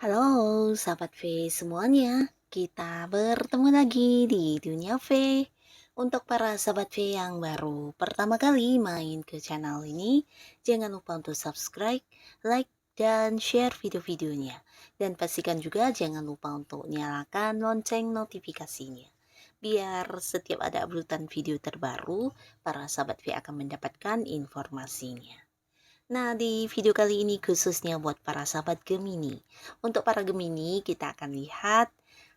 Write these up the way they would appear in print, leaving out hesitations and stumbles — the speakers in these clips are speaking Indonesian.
Halo, sahabat V semuanya. Kita bertemu lagi di Dunia V. Untuk para sahabat V yang baru pertama kali main ke channel ini, jangan lupa untuk subscribe, like, dan share video-videonya. Dan pastikan juga jangan lupa untuk nyalakan lonceng notifikasinya. Biar setiap ada uploadan video terbaru, para sahabat V akan mendapatkan informasinya. Nah, di video kali ini khususnya buat para sahabat Gemini. Untuk para Gemini, kita akan lihat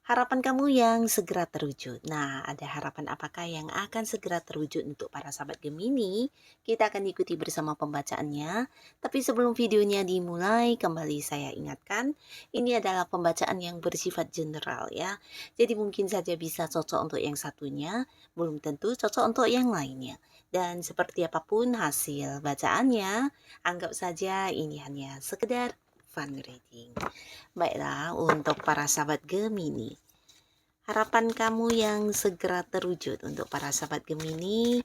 harapan kamu yang segera terwujud. Nah, ada harapan apakah yang akan segera terwujud untuk para sahabat Gemini? Kita akan ikuti bersama pembacaannya. Tapi sebelum videonya dimulai, kembali saya ingatkan, ini adalah pembacaan yang bersifat general ya. Jadi mungkin saja bisa cocok untuk yang satunya, belum tentu cocok untuk yang lainnya. Dan seperti apapun hasil bacaannya, anggap saja ini hanya sekedar fun reading. Baiklah, untuk para sahabat Gemini, harapan kamu yang segera terwujud. Untuk para sahabat Gemini,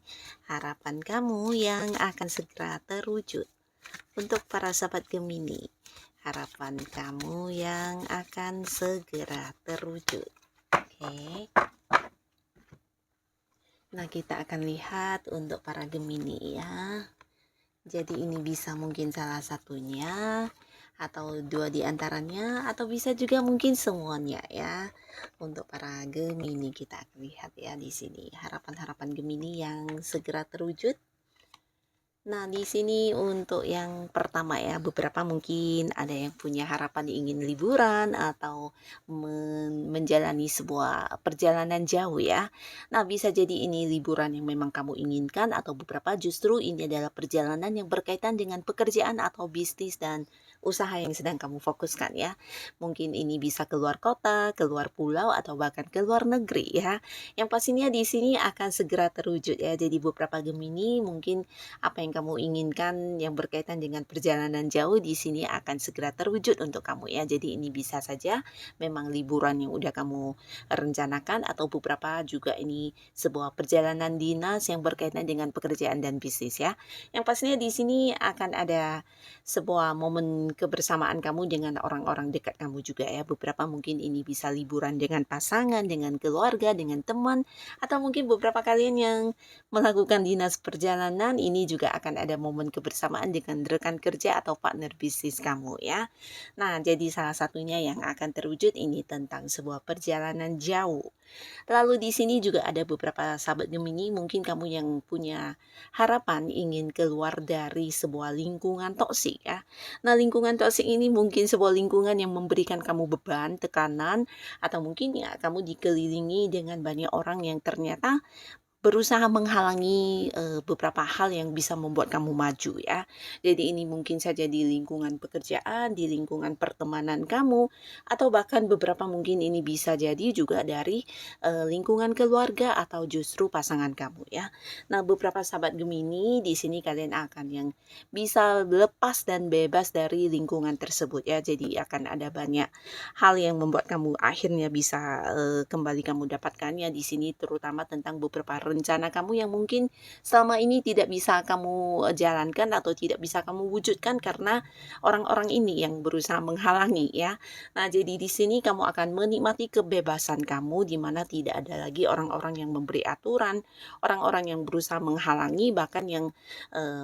harapan kamu yang akan segera terwujud. Untuk para sahabat Gemini, harapan kamu yang akan segera terwujud. Oke. Nah, kita akan lihat untuk para Gemini ya. Jadi ini bisa mungkin salah satunya atau dua di antaranya atau bisa juga mungkin semuanya ya. Untuk para Gemini kita akan lihat ya di sini harapan-harapan Gemini yang segera terwujud. Nah, di sini untuk yang pertama ya, beberapa mungkin ada yang punya harapan ingin liburan atau menjalani sebuah perjalanan jauh ya. Nah, bisa jadi ini liburan yang memang kamu inginkan atau beberapa justru ini adalah perjalanan yang berkaitan dengan pekerjaan atau bisnis dan usaha yang sedang kamu fokuskan ya. Mungkin ini bisa keluar kota, keluar pulau atau bahkan keluar negeri ya. Yang pastinya di sini akan segera terwujud ya. Jadi beberapa Gemini mungkin apa yang kamu inginkan yang berkaitan dengan perjalanan jauh di sini akan segera terwujud untuk kamu ya. Jadi ini bisa saja memang liburan yang udah kamu rencanakan atau beberapa juga ini sebuah perjalanan dinas yang berkaitan dengan pekerjaan dan bisnis ya. Yang pastinya di sini akan ada sebuah momen kebersamaan kamu dengan orang-orang dekat kamu juga ya. Beberapa mungkin ini bisa liburan dengan pasangan, dengan keluarga, dengan teman, atau mungkin beberapa kalian yang melakukan dinas perjalanan ini juga akan ada momen kebersamaan dengan rekan kerja atau partner bisnis kamu ya. Nah, jadi salah satunya yang akan terwujud ini tentang sebuah perjalanan jauh. Lalu di sini juga ada beberapa sahabat Gemini, mungkin kamu yang punya harapan ingin keluar dari sebuah lingkungan toksik ya. Nah, lingkungan toksik ini mungkin sebuah lingkungan yang memberikan kamu beban, tekanan, atau mungkin ya kamu dikelilingi dengan banyak orang yang ternyata berusaha menghalangi, beberapa hal yang bisa membuat kamu maju ya. Jadi ini mungkin saja di lingkungan pekerjaan, di lingkungan pertemanan kamu, atau bahkan beberapa mungkin ini bisa jadi juga dari, lingkungan keluarga atau justru pasangan kamu ya. Nah, beberapa sahabat Gemini di sini kalian akan yang bisa lepas dan bebas dari lingkungan tersebut ya. Jadi akan ada banyak hal yang membuat kamu akhirnya bisa, kembali kamu dapatkannya di sini terutama tentang beberapa rencana kamu yang mungkin selama ini tidak bisa kamu jalankan atau tidak bisa kamu wujudkan karena orang-orang ini yang berusaha menghalangi ya. Nah, jadi di sini kamu akan menikmati kebebasan kamu di mana tidak ada lagi orang-orang yang memberi aturan, orang-orang yang berusaha menghalangi bahkan yang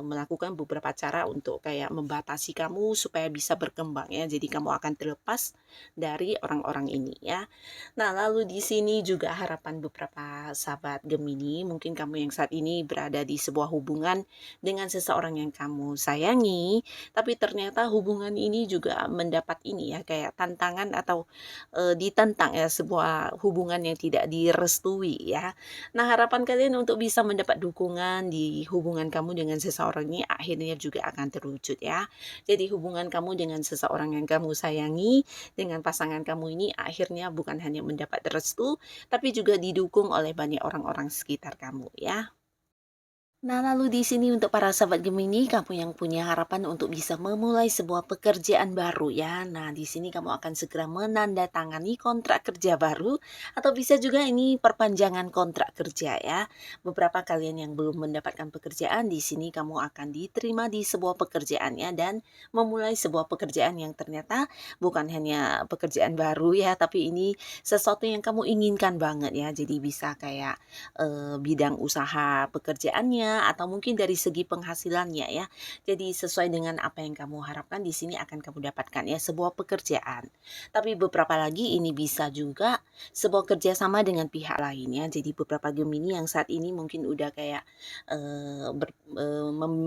melakukan beberapa cara untuk kayak membatasi kamu supaya bisa berkembang ya. Jadi kamu akan terlepas dari orang-orang ini ya. Nah, lalu di sini juga harapan beberapa sahabat Gemini Gemini, mungkin kamu yang saat ini berada di sebuah hubungan dengan seseorang yang kamu sayangi, tapi ternyata hubungan ini juga mendapat ini ya, kayak tantangan atau, ditentang ya, sebuah hubungan yang tidak direstui ya. Nah, harapan kalian untuk bisa mendapat dukungan di hubungan kamu dengan seseorang ini akhirnya juga akan terwujud ya. Jadi hubungan kamu dengan seseorang yang kamu sayangi, dengan pasangan kamu ini akhirnya bukan hanya mendapat restu, tapi juga didukung oleh banyak orang-orang sekitar kamu ya. Nah, lalu di sini untuk para sahabat Gemini, kamu yang punya harapan untuk bisa memulai sebuah pekerjaan baru ya. Nah, di sini kamu akan segera menandatangani kontrak kerja baru atau bisa juga ini perpanjangan kontrak kerja ya. Beberapa kalian yang belum mendapatkan pekerjaan, di sini kamu akan diterima di sebuah pekerjaannya dan memulai sebuah pekerjaan yang ternyata bukan hanya pekerjaan baru ya, tapi ini sesuatu yang kamu inginkan banget ya. Jadi bisa kayak bidang usaha pekerjaannya atau mungkin dari segi penghasilannya ya. Jadi sesuai dengan apa yang kamu harapkan di sini akan kamu dapatkan ya sebuah pekerjaan. Tapi beberapa lagi ini bisa juga sebuah kerjasama dengan pihak lainnya. Jadi beberapa Gemini yang saat ini mungkin udah kayak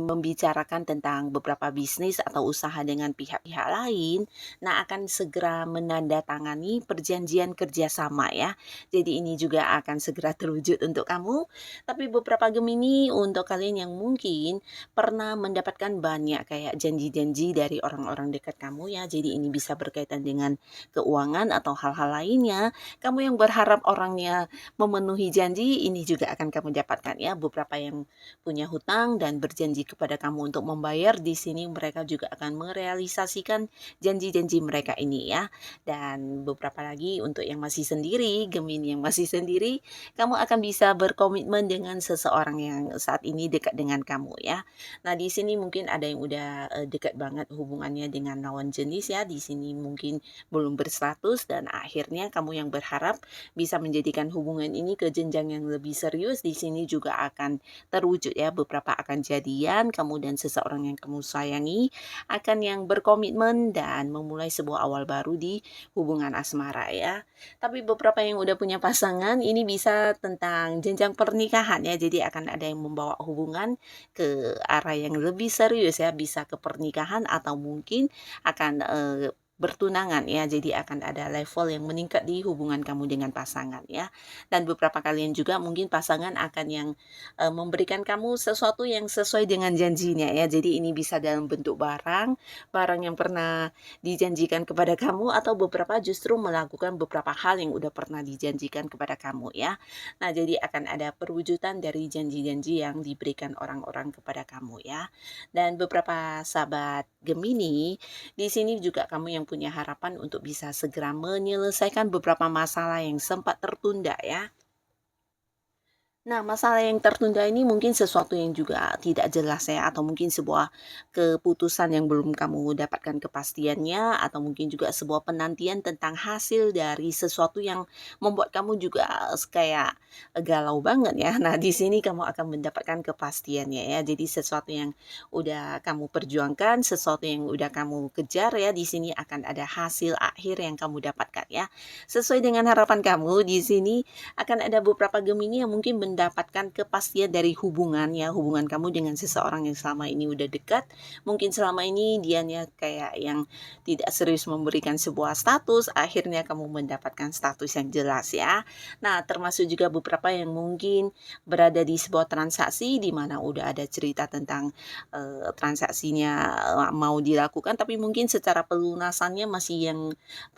membicarakan tentang beberapa bisnis atau usaha dengan pihak-pihak lain, nah akan segera menandatangani perjanjian kerjasama ya. Jadi ini juga akan segera terwujud untuk kamu. Tapi beberapa Gemini untuk kalian yang mungkin pernah mendapatkan banyak kayak janji-janji dari orang-orang dekat kamu ya. Jadi ini bisa berkaitan dengan keuangan atau hal-hal lainnya. Kamu yang berharap orangnya memenuhi janji, ini juga akan kamu dapatkan ya. Beberapa yang punya hutang dan berjanji kepada kamu untuk membayar, di sini mereka juga akan merealisasikan janji-janji mereka ini ya. Dan beberapa lagi untuk yang masih sendiri, Gemini yang masih sendiri, kamu akan bisa berkomitmen dengan seseorang yang saat ini dekat dengan kamu ya. Nah, di sini mungkin ada yang udah dekat banget hubungannya dengan lawan jenis ya. Di sini mungkin belum berstatus dan akhirnya kamu yang berharap bisa menjadikan hubungan ini ke jenjang yang lebih serius, di sini juga akan terwujud ya. Beberapa akan jadian, kamu dan seseorang yang kamu sayangi akan yang berkomitmen dan memulai sebuah awal baru di hubungan asmara ya. Tapi beberapa yang udah punya pasangan ini bisa tentang jenjang pernikahan ya. Jadi akan ada yang membawa hubungan ke arah yang lebih serius ya, bisa ke pernikahan atau mungkin akan bertunangan ya. Jadi akan ada level yang meningkat di hubungan kamu dengan pasangan ya. Dan beberapa kalian juga mungkin pasangan akan yang memberikan kamu sesuatu yang sesuai dengan janjinya ya. Jadi ini bisa dalam bentuk barang, barang yang pernah dijanjikan kepada kamu atau beberapa justru melakukan beberapa hal yang udah pernah dijanjikan kepada kamu ya. Nah, jadi akan ada perwujudan dari janji-janji yang diberikan orang-orang kepada kamu ya. Dan beberapa sahabat Gemini, di sini juga kamu yang punya harapan untuk bisa segera menyelesaikan beberapa masalah yang sempat tertunda ya. Nah, masalah yang tertunda ini mungkin sesuatu yang juga tidak jelas ya, atau mungkin sebuah keputusan yang belum kamu dapatkan kepastiannya, atau mungkin juga sebuah penantian tentang hasil dari sesuatu yang membuat kamu juga kayak galau banget ya. Nah, di sini kamu akan mendapatkan kepastiannya ya. Jadi sesuatu yang udah kamu perjuangkan, sesuatu yang udah kamu kejar ya, di sini akan ada hasil akhir yang kamu dapatkan ya. Sesuai dengan harapan kamu, di sini akan ada beberapa Gemini yang mungkin mendapatkan kepastian dari hubungan ya, hubungan kamu dengan seseorang yang selama ini udah dekat. Mungkin selama ini dianya kayak yang tidak serius memberikan sebuah status, akhirnya kamu mendapatkan status yang jelas ya. Nah, termasuk juga beberapa yang mungkin berada di sebuah transaksi di mana udah ada cerita tentang transaksinya mau dilakukan, tapi mungkin secara pelunasannya masih yang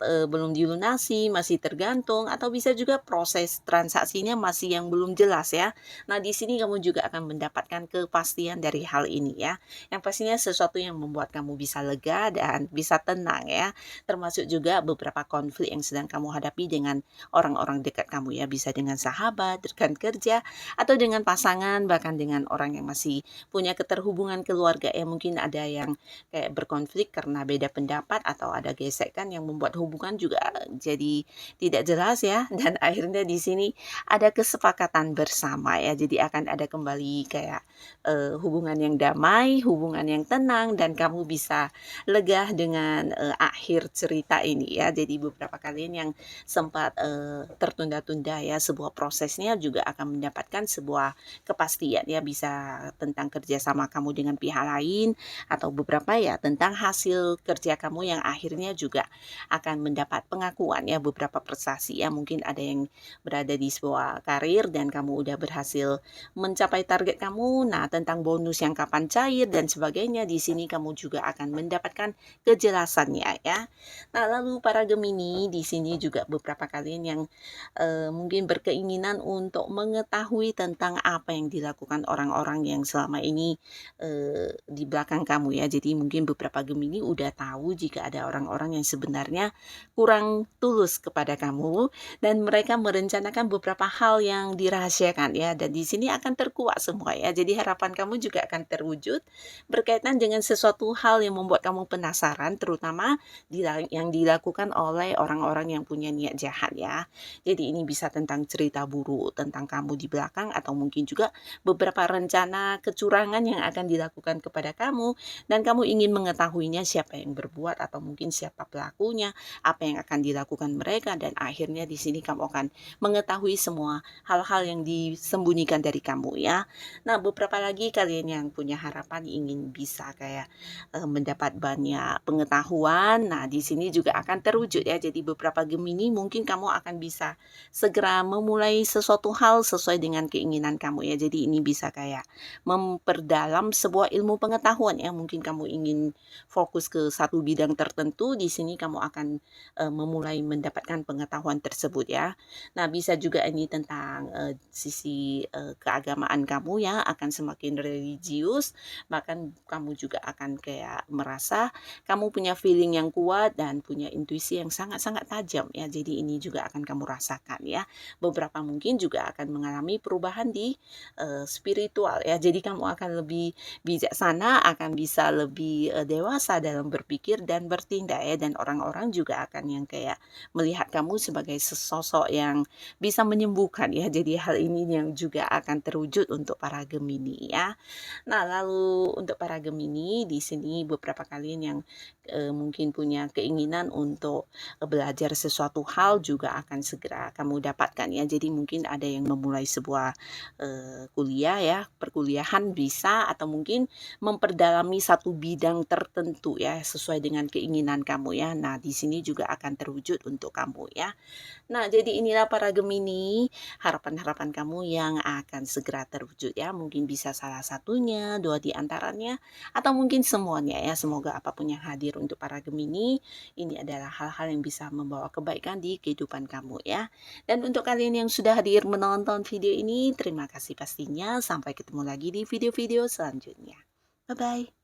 belum dilunasi, masih tergantung, atau bisa juga proses transaksinya masih yang belum jelas ya. Nah, di sini kamu juga akan mendapatkan kepastian dari hal ini ya. Yang pastinya sesuatu yang membuat kamu bisa lega dan bisa tenang ya. Termasuk juga beberapa konflik yang sedang kamu hadapi dengan orang-orang dekat kamu ya. Bisa dengan sahabat, rekan kerja, atau dengan pasangan, bahkan dengan orang yang masih punya keterhubungan keluarga ya. Mungkin ada yang kayak berkonflik karena beda pendapat atau ada gesekan yang membuat hubungan juga jadi tidak jelas ya. Dan akhirnya di sini ada kesepakatan bersama bersama ya. Jadi akan ada kembali kayak hubungan yang damai, hubungan yang tenang, dan kamu bisa lega dengan akhir cerita ini ya. Jadi beberapa kalian yang sempat tertunda-tunda ya sebuah prosesnya juga akan mendapatkan sebuah kepastian ya, bisa tentang kerjasama kamu dengan pihak lain, atau beberapa ya tentang hasil kerja kamu yang akhirnya juga akan mendapat pengakuan ya, beberapa prestasi ya. Mungkin ada yang berada di sebuah karir dan kamu udah berhasil mencapai target kamu. Nah, tentang bonus yang kapan cair dan sebagainya, di sini kamu juga akan mendapatkan kejelasannya ya. Nah, lalu para Gemini di sini juga beberapa kalian yang mungkin berkeinginan untuk mengetahui tentang apa yang dilakukan orang-orang yang selama ini di belakang kamu ya. Jadi mungkin beberapa Gemini udah tahu jika ada orang-orang yang sebenarnya kurang tulus kepada kamu, dan mereka merencanakan beberapa hal yang dirahasiakan ya, dan di sini akan terkuak semua ya. Jadi harapan kamu juga akan terwujud berkaitan dengan sesuatu hal yang membuat kamu penasaran, terutama yang dilakukan oleh orang-orang yang punya niat jahat ya. Jadi ini bisa tentang cerita buruk tentang kamu di belakang, atau mungkin juga beberapa rencana kecurangan yang akan dilakukan kepada kamu, dan kamu ingin mengetahuinya siapa yang berbuat, atau mungkin siapa pelakunya, apa yang akan dilakukan mereka, dan akhirnya di sini kamu akan mengetahui semua hal-hal yang disembunyikan dari kamu ya. Nah, beberapa lagi kalian yang punya harapan ingin bisa kayak mendapat banyak pengetahuan. Nah, di sini juga akan terwujud ya. Jadi beberapa Gemini mungkin kamu akan bisa segera memulai sesuatu hal sesuai dengan keinginan kamu ya. Jadi ini bisa kayak memperdalam sebuah ilmu pengetahuan ya. Mungkin kamu ingin fokus ke satu bidang tertentu, di sini kamu akan memulai mendapatkan pengetahuan tersebut ya. Nah, bisa juga ini tentang sisi keagamaan kamu ya, akan semakin religius, bahkan kamu juga akan kayak merasa kamu punya feeling yang kuat dan punya intuisi yang sangat-sangat tajam ya. Jadi ini juga akan kamu rasakan ya. Beberapa mungkin juga akan mengalami perubahan di spiritual ya. Jadi kamu akan lebih bijaksana, akan bisa lebih dewasa dalam berpikir dan bertindak ya, dan orang-orang juga akan yang kayak melihat kamu sebagai sosok yang bisa menyembuhkan ya. Jadi hal ini yang juga akan terwujud untuk para Gemini ya. Nah, lalu untuk para Gemini di sini beberapa kalian yang mungkin punya keinginan untuk belajar sesuatu hal juga akan segera kamu dapatkan ya. Jadi mungkin ada yang memulai sebuah kuliah ya, perkuliahan bisa, atau mungkin memperdalami satu bidang tertentu ya sesuai dengan keinginan kamu ya. Nah, di sini juga akan terwujud untuk kamu ya. Nah, jadi inilah para Gemini, harapan-harapan kamu yang akan segera terwujud ya. Mungkin bisa salah satunya, dua di antaranya, atau mungkin semuanya ya. Semoga apapun yang hadir untuk para Gemini, ini adalah hal-hal yang bisa membawa kebaikan di kehidupan kamu ya. Dan untuk kalian yang sudah hadir menonton video ini, terima kasih pastinya. Sampai ketemu lagi di video-video selanjutnya. Bye-bye.